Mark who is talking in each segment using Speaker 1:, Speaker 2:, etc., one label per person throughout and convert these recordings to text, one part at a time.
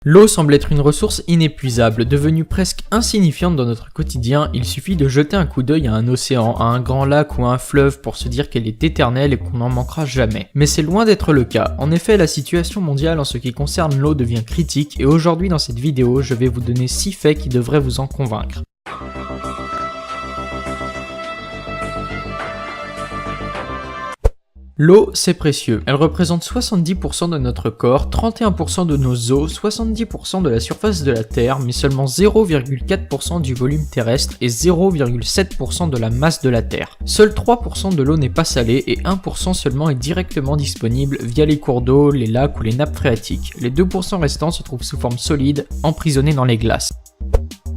Speaker 1: L'eau semble être une ressource inépuisable, devenue presque insignifiante dans notre quotidien. Il suffit de jeter un coup d'œil à un océan, à un grand lac ou à un fleuve pour se dire qu'elle est éternelle et qu'on n'en manquera jamais. Mais c'est loin d'être le cas. En effet, la situation mondiale en ce qui concerne l'eau devient critique et aujourd'hui dans cette vidéo, je vais vous donner 6 faits qui devraient vous en convaincre. L'eau, c'est précieux. Elle représente 70% de notre corps, 31% de nos os, 70% de la surface de la Terre, mais seulement 0,4% du volume terrestre et 0,7% de la masse de la Terre. Seuls 3% de l'eau n'est pas salée et 1% seulement est directement disponible via les cours d'eau, les lacs ou les nappes phréatiques. Les 2% restants se trouvent sous forme solide, emprisonnés dans les glaces.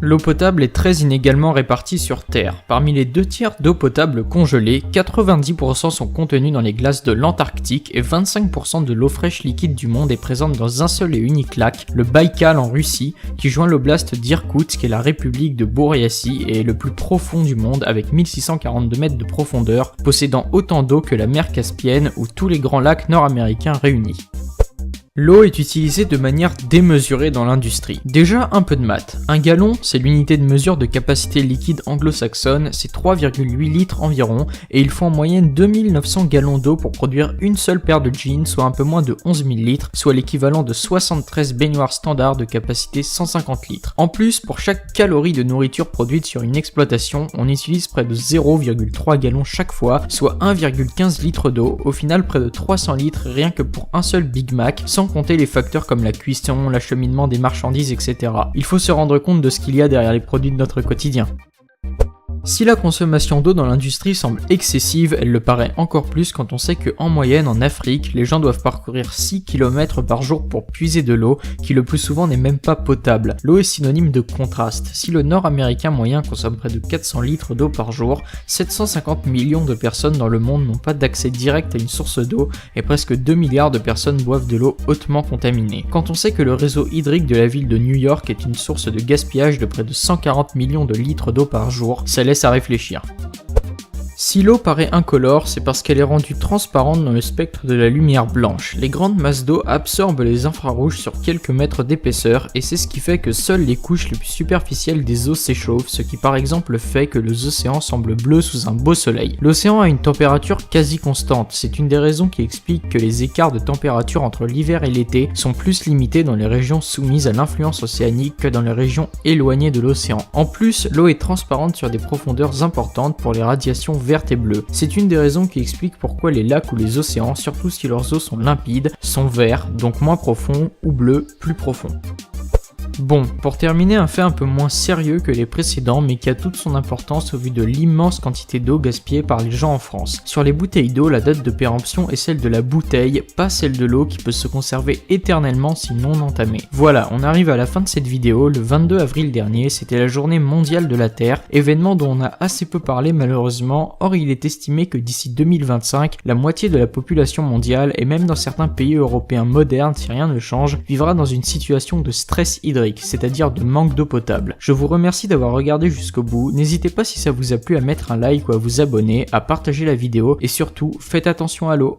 Speaker 1: L'eau potable est très inégalement répartie sur Terre. Parmi les 2 tiers d'eau potable congelée, 90% sont contenus dans les glaces de l'Antarctique et 25% de l'eau fraîche liquide du monde est présente dans un seul et unique lac, le Baïkal en Russie, qui joint l'oblast d'Irkoutsk et la république de Bouriatie et est le plus profond du monde avec 1642 mètres de profondeur, possédant autant d'eau que la mer Caspienne ou tous les grands lacs nord-américains réunis. L'eau est utilisée de manière démesurée dans l'industrie. Déjà un peu de maths. Un gallon, c'est l'unité de mesure de capacité liquide anglo-saxonne, c'est 3,8 litres environ, et il faut en moyenne 2900 gallons d'eau pour produire une seule paire de jeans, soit un peu moins de 11 000 litres, soit l'équivalent de 73 baignoires standards de capacité 150 litres. En plus, pour chaque calorie de nourriture produite sur une exploitation, on utilise près de 0,3 gallons chaque fois, soit 1,15 litres d'eau, au final près de 300 litres rien que pour un seul Big Mac, sans compter les facteurs comme la cuisson, l'acheminement des marchandises, etc. Il faut se rendre compte de ce qu'il y a derrière les produits de notre quotidien. Si la consommation d'eau dans l'industrie semble excessive, elle le paraît encore plus quand on sait qu'en moyenne en Afrique, les gens doivent parcourir 6 km par jour pour puiser de l'eau, qui le plus souvent n'est même pas potable. L'eau est synonyme de contraste. Si le nord-américain moyen consomme près de 400 litres d'eau par jour, 750 millions de personnes dans le monde n'ont pas d'accès direct à une source d'eau et presque 2 milliards de personnes boivent de l'eau hautement contaminée. Quand on sait que le réseau hydrique de la ville de New York est une source de gaspillage de près de 140 millions de litres d'eau par jour, ça laisse à réfléchir. Si l'eau paraît incolore, c'est parce qu'elle est rendue transparente dans le spectre de la lumière blanche. Les grandes masses d'eau absorbent les infrarouges sur quelques mètres d'épaisseur et c'est ce qui fait que seules les couches les plus superficielles des eaux s'échauffent, ce qui par exemple fait que les océans semblent bleus sous un beau soleil. L'océan a une température quasi constante, c'est une des raisons qui explique que les écarts de température entre l'hiver et l'été sont plus limités dans les régions soumises à l'influence océanique que dans les régions éloignées de l'océan. En plus, l'eau est transparente sur des profondeurs importantes pour les radiations vertes et bleues. C'est une des raisons qui explique pourquoi les lacs ou les océans, surtout si leurs eaux sont limpides, sont verts, donc moins profonds, ou bleus, plus profonds. Bon, pour terminer, un fait un peu moins sérieux que les précédents, mais qui a toute son importance au vu de l'immense quantité d'eau gaspillée par les gens en France. Sur les bouteilles d'eau, la date de péremption est celle de la bouteille, pas celle de l'eau qui peut se conserver éternellement si non entamée. Voilà, on arrive à la fin de cette vidéo. Le 22 avril dernier, c'était la journée mondiale de la Terre, événement dont on a assez peu parlé malheureusement. Or, il est estimé que d'ici 2025, la moitié de la population mondiale, et même dans certains pays européens modernes si rien ne change, vivra dans une situation de stress hydrique, c'est-à-dire de manque d'eau potable. Je vous remercie d'avoir regardé jusqu'au bout, n'hésitez pas si ça vous a plu à mettre un like ou à vous abonner, à partager la vidéo et surtout, faites attention à l'eau.